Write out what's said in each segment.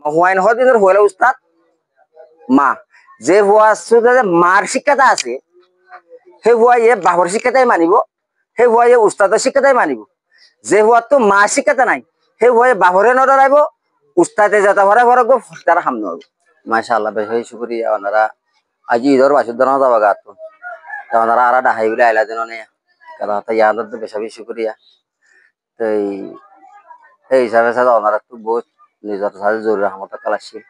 হুয়াইন হদিনের হইলে উস্তাদ মা যে হুয়া মার শিক্ষাটা আছে সেই হুয়াইয়ে বাহর শিক্ষাটাই মানিব সেই হুয়াইয়ে উস্তাদের শিক্ষাটাই মানিব যে হুয়ার তো মা শিক্ষাটা নাই সেই হুয়াইয়ে বাহরে নডরাইব উস্তাদে যত ভরে ভরে গো তারা হামন হবে মাশাআল্লাহ বেশ শুকরিয়া ওনারা আজি ঈদর বাসুদ্ধ না যাবা গাত ওনারা আর ডাহাই বলে আইলা দিন নে কারণ তা ইয়াদের তো বেশ শুকরিয়া তো এই হিসাবে সাথে ওনারা তো বহুত নিজের সাথে জরুরি হামত কালাসিল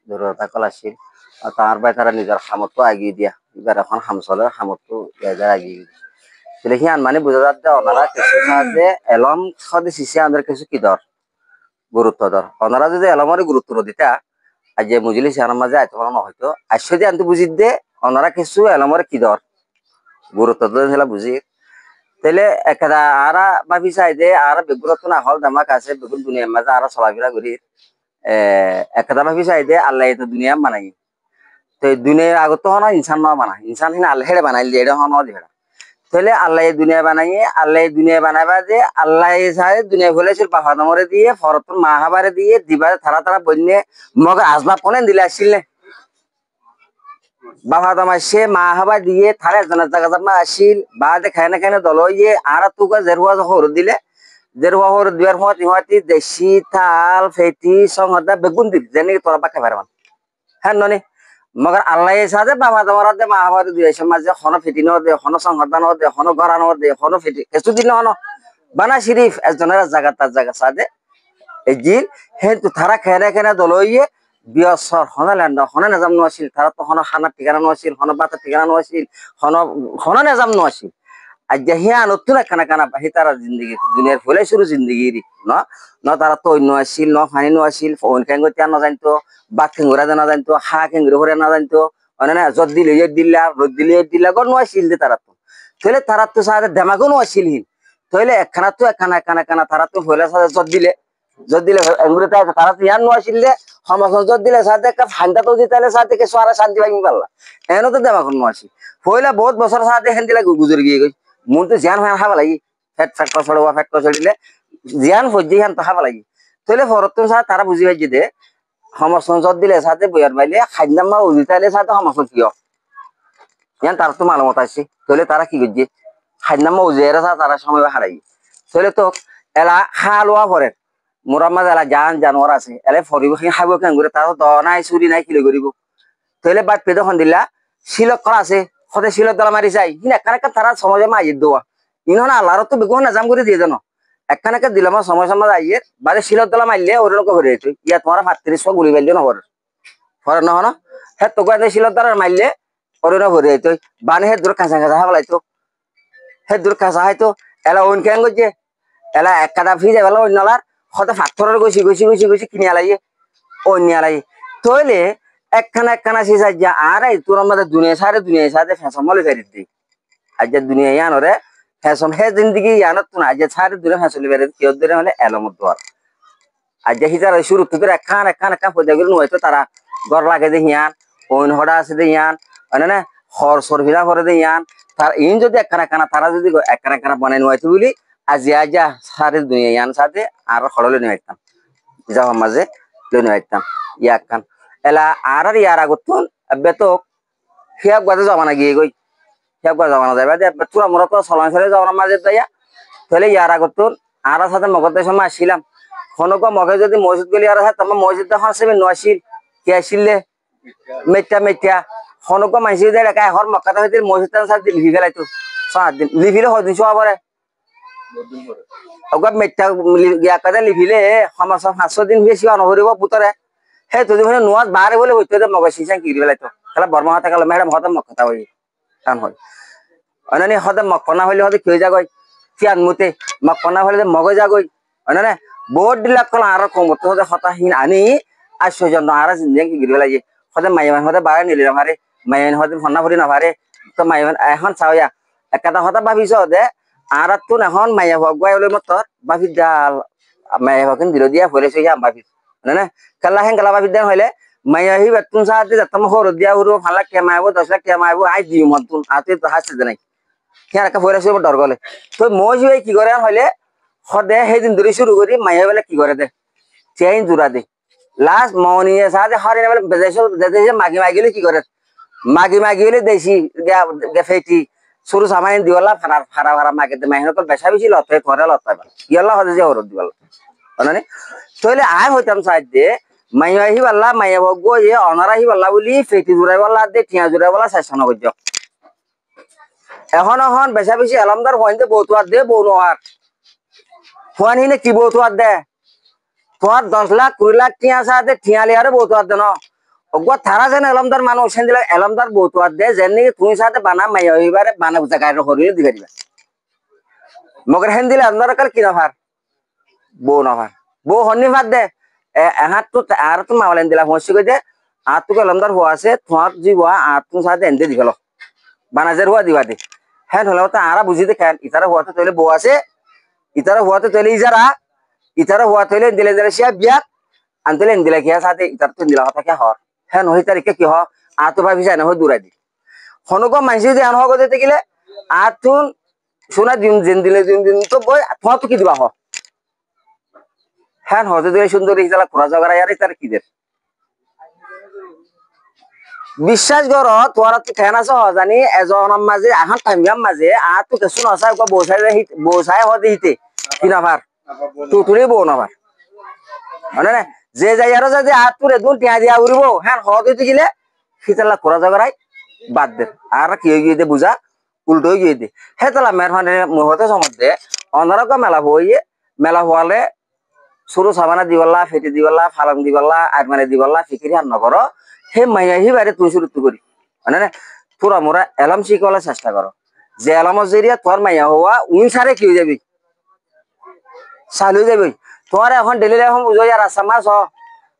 জরুরতা কালাসিল আর তার বাই তারা নিজের সামর্থ্য আগিয়ে দিয়া এবার এখন হামসলে সামর্থ্য জায়গায় আগিয়ে তাহলে হিয়ান মানে বোঝা যাচ্ছে ওনারা কিছু সাহায্যে এলম সদে শিশে আমাদের কিছু কি দর গুরুত্ব দর ওনারা যদি এলমের গুরুত্ব দিতা আজ যে মুজলি সিয়ার মাঝে আইতে পারো না হয়তো আসছে দিয়ে আনতে বুঝি দে ওনারা কিছু এলমের কি দর গুরুত্ব দিলা বুঝি তাহলে একটা আরা ভাবি চাই যে আর বেগুরত না হল দামাক আছে বেগুন দুনিয়ার মাঝে আর চলাফেরা করি একটা ভাবি চাই যে আল্লাহ তো দুনিয়া বানাই তো দুনিয়ার আগত হন ইনসান না বানা ইনসান হিন আল্লাহ বানাইল দিয়ে এটা হন দিবে তাহলে আল্লাহ দুনিয়া বানাইয়ে আল্লাহ দুনিয়া বানাবা যে আল্লাহ চাই দুনিয়া ফেলেছিল বাফা দমরে দিয়ে ফরতন মাহাবারে দিয়ে দিবারে থারা থারা বন্যে মগর আসবাব কোনে দিলে আসছিল বাবা তোমার সে মা হাবা দিয়ে থারে জনের জায়গা জামা আসিল বা খায় না খায় দল ইয়ে আর তুকা জেরুয়া হর দিলে জেরুয়া হর দিয়ার হওয়াতি দেশি তাল ফেটি সংহদা বেগুন দিল যেন তোরা পাকে পারবান হ্যাঁ ননি মগর আল্লাহ সাথে বাবা তোমার দে মা হাবা দিয়ে সমাজে হন ফেটি ন দে হন সংহদা ন দে হন গড়া ন দে হন ফেটি কিছু দিন হন বানা শরীফ একজনের জায়গা তার জায়গা সাথে এই জিল হে তো থারা খায় না খায় দল ইয়ে বিয়সর হনা ল্যান্ড হনা নাজাম নোয়াছিল তারা তো হনা খানার ঠিকানা নোয়াছিল হনা বাতার ঠিকানা নোয়াছিল হনা নাজাম নোয়াছিল আর যে হিয়া নতুন খানা খানা বাহি তারা জিন্দগি দুনিয়ার ফলে শুরু জিন্দগি ন তারা তো অন্য আসছিল ন ফানি নোয়াছিল ফোন খেঙ্গো তিয়া না জানতো বাঘ খেঙ্গুরা না জানতো হা খেঙ্গুরে ভরে না জানতো না জত দিলে ইয়ে দিলা রোদ দিলে দিলা গড় নোয়াছিল যে তারা তো তারা তো সাথে ধেমাগো নোয়াছিল হিন তাহলে একখানা তো একখানা একখানা একখানা তারা তো হইলে সাথে জত দিলে এঙ্গুরিতে তারা তো ইয়ান নোয়াছিল সমাজত জত দিলে সাথে ফান্ডা তো দিতে সাথে কে সারা শান্তি ভাঙি পারলা এনো তো দেমাখন নোয়াছি হইলে বহুত বছর সাথে হেন দিলে গুজর গিয়ে গই মন তো জিয়ান হয়ে খাবা লাগি ফেট কছড়া ফেট কছড়িলে জিয়ান ফজি হেন তো খাবা লাগি তাহলে ফরত সাথে তারা বুঝি পাইছি দে সমাজত জত দিলে সাথে বইয়ার বাইলে খাদ্যাম্মা উজিতাইলে সাথে সমাজত কিয় ইয়ান তার তো মালমত আছে তাহলে তারা কি করছে খাদ্যাম্মা উজিয়ারে সাথে তারা সময় হারাই তাহলে তো এলা খা লোয়া পরে মোরা মাঝে এলা জানোয়ার আছে এলে ফরিব খাব কেন করে তার দ নাই চুরি নাই কিলো করিব তাহলে বাদ পেদ খন দিলা শিলত করা আছে সদায় শিলত দলা মারি যায় কিন্তু একানেকা তারা সমাজে মাইয়ে দেওয়া ইনহনা আল্লাহর তো বেগুন নাজাম করে দিয়ে জানো একানেকা দিলাম সময় সমাজ আইয়ে বাদে শিলত দলা মারলে ওর লোক হরে যেত ইয়া তোমার 35 গুলি মারলে নহর হরে নহন হে তোকে শিলত দলা মারলে ওর হরে যেত বানে হে দূর কাঁচা কাঁচা হাবলাইতো হে দূর কাঁচা হয়তো এলা ওন কেন করছে এলা এক কাটা ফ্রি যাবে ওই নলার হয়তো পাথরের গছি কিনে আলাইয়ে অন্য আলাই তইলে একখানা সিসাই যা আর এই তোর আমাদের দুনিয়া সাথে ফ্যাশন মলে ফেরি দি আজ যে দুনিয়া ইয়ানরে ফ্যাশন হে জিন্দগি ইয়ানত তো না আজ সারে দুনিয়া ফ্যাশন ফেরি কেউ ধরে হলে এলমত দর আজ যে হিজার শুরু তো একখান পয়দা করে নয়তো তারা ঘর লাগে দে হিয়ান অন্য হড়া আছে দে ইয়ান মানে না হর সরফিরা করে দে ইয়ান তার ইন যদি একখানা তারা যদি একখানা বানাই নয়তো বলি আজ সারে দুনিয়া ইয়ান সাথে আর খড়লে নিয়ে আসতাম যাওয়ার মাঝে লইনে আসতাম ইয়াকান এলা আর ইয়ার আগতুন এবে তো হিয়াক বাদে জমানা গিয়ে গই হিয়াক বাদে জমানা যাবে এবে তোরা মোরা তো সলান ছেড়ে যাওয়ার মাঝে যাইয়া তাহলে ইয়ার আগতুন আর সাথে মগদের সময় আসছিলাম খনক মগে যদি মসজিদ গলি আর তোমার মসজিদ এখন সেমি নয়াছিল কে আসিলে মেটা খনক মাইসি দেয় একা হর মক্কাতে হইতে মসজিদ সাথে লিখি গেলাইতো 7 দিন লিখিলে হয় 200 পরে ওগা মেটা ইয়াকাতে লিখিলে সমাজ 500 দিন বেশি অনহরিব পুতরে হে যদি মানে নোয়াজ বারে বলে হইতো মগে সিসাং কি গেলাইতো তাহলে বর্মা হাতে গেল ম্যাডাম হতে মক্কাতা হই কান হয় অনানি হতে মক্কনা হইলে হতে কেউ যাগই ফিয়ান মুতে মক্কনা হইলে মগে যাগই অনানে বহুত দিলাক কল আর কমত হতে হতাহীন আনি আশ্চর্য আর জিন্দগি কি গেলাই হতে মাইমান হতে বারে নিলি আমারে মাইমান হতে ফন্না ভরি না পারে তো মাইমান এখন চাওয়া একটা হতা ভাবিছ দে আর তো এখন মাইয়া ভগুয়াই হলে মতর ভাবি ডাল মাইয়া ভগিন দিল দিয়া ফলেছে ইয়া ভাবি না কালা হেন কালা ভাবি দেন হইলে মাইয়া হি বেতুন সাথে যতম হর দিয়া হরো ফালা কেমাইবো 10 লাখ কেমাইবো আই দিও মতুন আতে তো হাসতে নাই কেন একটা ফলেছে ডর গলে তো মই কি করে হইলে সদে সেইদিন ধরে শুরু করি মাইয়া বেলা কি করে দে চেইন জোড়া দে লাস্ট মনিয়ে সাথে হরে নেবে দেশে মাগি মাগিলে কি করে মাগি হলে দেশি ফেটি সরু সামাইন দিওলা ফারা ফারা মাগিতে মাহিন তো বেশা বেশি লত করে লত পাইবা ইয়াল্লা হদে যে হরদ দিওলা মানে তইলে আয় হইতাম সাইডে মাইয়া হি বাল্লা মাইয়া ভগো এ অনারা হি বাল্লা বলি ফেটি জুড়াই বাল্লা দে ঠিয়া জুড়াই বাল্লা শাসন করজ এখন বেশা বেশি আলমদার হইতে বউতুয়ার দে বউ নহার ফুয়ান হিনে কি বউতুয়ার দে তোমার 10 লাখ 20 লাখ টিয়া সাথে ঠিয়া লিয়ারে বউতুয়ার দে ন ওগো থারা যেন এলমদার মানুষ সেন দিলে এলমদার বউতুয়ার দে যেনি তুমি সাথে বানা মাইয়া হইবারে বানা জায়গায় হরিলে দিবে দিবা মগর হেন দিলে আপনার কাল কি নভার বউ নভার বউ হন্নি ভাত দে এহাত তো আর তো মাওলেন দিলা হসি কই দে আর তো এলমদার হওয়া আছে তোমার জি হওয়া আর তুমি সাথে এনতে দিবেল বানাজের হওয়া দিবা দে হ্যাঁ হলে তো আরা বুঝি দে কেন ইতারা হওয়াতে তইলে বউ আছে ইতারা হওয়াতে তইলে ইজারা ইতারা হওয়া তইলে দিলে দিলে সে বিয়া আনতলে দিলে কি সাথে ইতার তো দিলা কথা কে হর হ্যাঁ নহি তারিখে কি হ আর তো ভাবি যায় না হয় দূরাই দি হনক মাইসি যে আনহ গতে গেলে আর তুন সোনা দিন দিন দিলে দিন তো বই তোমার তো কি দিবা হ হ্যাঁ হতে দিলে সুন্দর ইজালা খোরা জগরা ইয়ার তার কি দের বিশ্বাস কর তোরা তো কেন আছো জানি এজন মাঝে আহান টাইমিয়াম মাঝে আর তো কিছু নসাই বসাই হতে হিতে কি নাভার তুতুরে বউ নাভার মানে না যে যাই আর যদি আর তোরে দুন টিয়া দিয়া উড়ব হ্যাঁ হতে গেলে শীতলা খোরা জগরাই বাদ দে আর কি হয়ে গিয়ে বুঝা উল্টো হয়ে গিয়ে দে হেতলা মেহরবানি মুহূর্তে সম্বন্ধে অনারক মেলা হওয়ালে সরু সাবানা দিবল্লা ফেটি দিবল্লা ফালাং দিবল্লা আর মানে দিবল্লা ফিকিরি আর নগর হে মাইয়া হি বাইরে তুই শুরু করি মানে না তোরা মোরা এলাম শিখলে চেষ্টা করো যে এলামত জেরিয়া তোর মাইয়া হওয়া উইন সারে কি হয়ে যাবি চাল হয়ে যাবি তোমার এখন ডেলি এখন বুঝো আর আসাম মাছ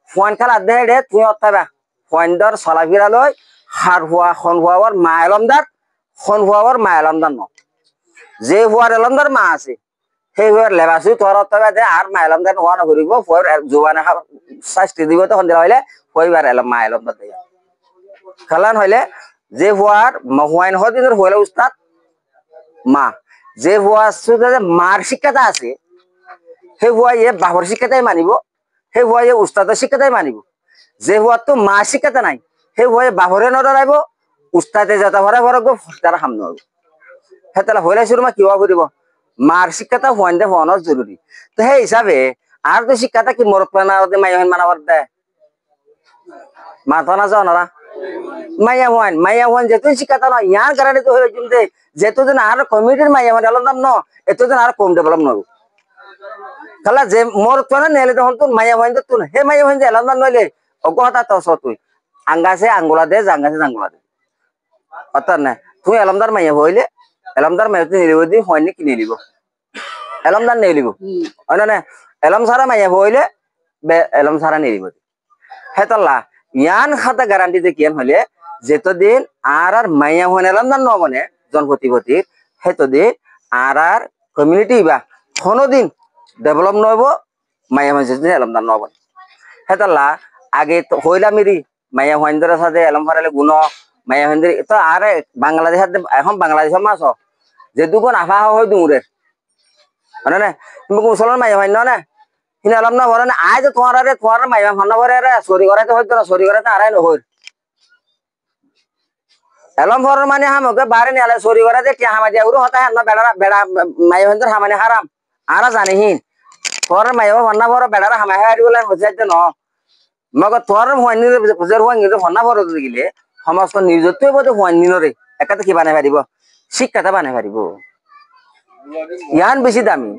ফোন খেলা দে রে তুই অত্যাবা ফোনদার চলাফিরা লই হার হওয়া খন হওয়ার মা এলমদার খন হওয়ার মা এলমদার ন যে হওয়ার এলমদার মা আছে সেই হওয়ার লেবাসু তোর অত্যাবা দে আর মা এলমদার হওয়া নকরিব ফয়ের জোবানে শাস্তি দিব তখন দিলা হইলে ফইবার এলাম মা এলমদার দেয়া খেলান হইলে যে হওয়ার হুয়াইন হদিনের হইলে উস্তাদ মা যে হওয়া মার শিক্ষাটা আছে সেই হওয়া ইয়ে বাহর শিক্ষাটাই মানিব সেই হওয়া ইয়ে উস্তাদের শিক্ষাটাই মানিব যে হওয়ার তো মা শিক্ষাটা নাই সেই হওয়া বাহরে নডরাইব উস্তাদে যাতা ভরা ভরা গো তারা হাম নহব সেতলা হইলে সুরমা কিবা কৰিব মার শিক্ষাটা হওয়ান দে হওয়ানোর জরুরি তো সেই হিসাবে আর তো শিক্ষাটা কি মরক মাইয়া মানাবার দেয় মাথা না যাও না মাইয়া হওয়ান যেহেতু শিক্ষাটা নয় ইয়ার কারণে তো হয়ে কিন্তু যেহেতু যেন আর কমিটির মাইয়া হওয়ান এলাম ন এত যেন আর কম ডেভেলপ নব তাহলে যে মোর তো না নেলে তখন তুই মাইয়া হওয়ান তুই হে মাইয়া হওয়ান যে এলাম নইলে অগহতা তো তুই আঙ্গাছে আঙ্গুলা দে জাঙ্গাছে জাঙ্গুলা দে অর্থাৎ না তুই এলামদার মাইয়া হইলে এলামদার মাইয়া তুই নিলিব দি হয়নি কি নিলিব এলামদার নিলিব হয় না এলাম সারা মাইয়া হইলে এলাম সারা নিলিব হেতলা ইয়ান খাতা গ্যারান্টি যে কিয়ান হলে যেতদিন আর মাইয়া হন এলামদার নবনে জনপ্রতিপতির হেতদিন আর কমিউনিটি বা কোনোদিন ডেভেলপ নহব মাইয়া হন যেদিন এলামদার নবনে হেতলা আগে তো হইলা মিরি মাইয়া হইন্দর সাথে এলম ফারালে গুণ মাইয়া হইন্দর তো আর বাংলাদেশ এখন বাংলাদেশের মাছ যে দুগুণ আফা হয় দুরের মানে না তুমি মুসলমান মাইয়া হইন না হিনে এলাম না ভরে আজ তোমার মাইয়া ভান্না ভরে চুরি করাইতে হইতো না চুরি করাইতে আড়াই নহর এলম ভরের মানে হামকে বাড়ি নিয়ে চুরি করাইতে কে হামা দিয়া উড়ো হতা না বেড়া বেড়া মাইয়া হইন্দর হামানে হারাম আর জানিহীন তোর মাইয়া ভান্না ভর বেড়ার হামাই হারি বলে হচ্ছে ন মগর তোর ভান্না ভর গেলে সমাজক নিজত্বই বোধ হুয়ানি নরে একাতে কি বানাই পারিব শিক্ষাটা বানাই পারিব ইয়ান বেশি দামি